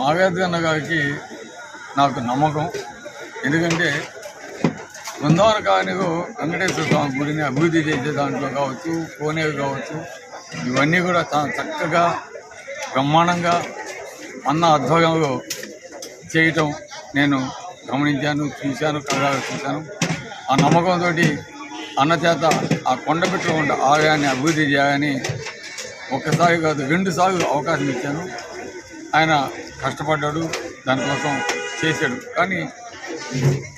మాగాది అన్న గారికి నాకు నమ్మకం. ఎందుకంటే బృందావన కాలనీలో వెంకటేశ్వర స్వామి గుడిని అభివృద్ధి చేసే దాంట్లో కావచ్చు, కోనేరు కావచ్చు, ఇవన్నీ కూడా చాలా చక్కగా బ్రహ్మాండంగా అన్న ఆధ్వర్యంలో చేయటం నేను గమనించాను, చూశాను, కళ్ళారా చూశాను. ఆ నమ్మకంతో అన్న చేత ఆ కొండపెట్టులో ఉండే ఆలయాన్ని అభివృద్ధి చేయాలని ఒక్కసారి కాదు 2 సార్లు అవకాశం ఇచ్చాను. ఆయన కష్టపడ్డాడు, దానికోసం చేశాడు. కానీ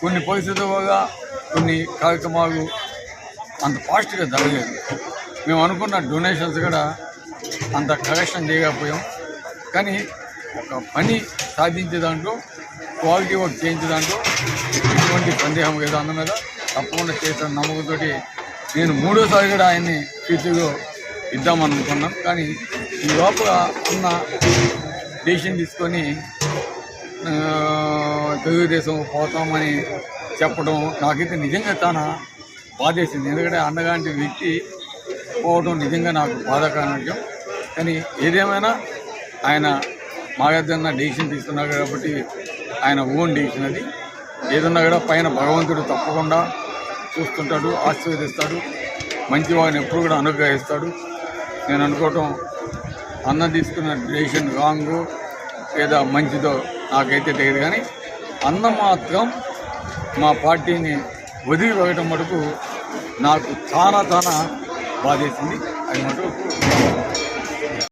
కొన్ని పరిస్థితుల వల్ల కొన్ని కార్యక్రమాలు అంత ఫాస్ట్గా జరగలేదు. మేము అనుకున్న డొనేషన్స్ కూడా అంత కరెక్షన్ చేయకపోయాం. కానీ ఒక పని సాధించే దాంట్లో, క్వాలిటీ వర్క్ చేయించే దాంట్లో ఎటువంటి సందేహం లేదు. అన్న మీద తప్పకుండా చేసిన నమ్మకంతో నేను 3వ సారి కూడా ఆయన్ని ఫ్యూచర్లో ఇద్దామనుకున్నాను. కానీ ఈ లోపల అన్న డెసిషన్ తీసుకొని తెలుగుదేశం పోతామని చెప్పడం నాకైతే నిజంగా చాలా బాధేసింది. ఎందుకంటే అన్నగాంటి వ్యక్తి పోవడం నిజంగా నాకు బాధాకరమైన విషయం. కానీ ఏదేమైనా ఆయన మాగద్దన్న డెసిషన్ తీసుకున్నారు కాబట్టి ఆయన ఓన్ డెసిషన్ అది. ఏదన్నా కూడా పైన భగవంతుడు తప్పకుండా చూస్తుంటాడు, ఆశీర్వదిస్తాడు, మంచి వాడిని ఎప్పుడు కూడా అనుగ్రహిస్తాడు. నేను అనుకోవటం అన్న తీసుకున్న డెసిషన్ రాంగు లేదా మంచిదో నాకైతే తెలియదు. కానీ అన్న మాత్రం మా పార్టీని వదిలి వెళ్ళటం మటుకు నాకు చాలా బాధేసింది. అది మటుకు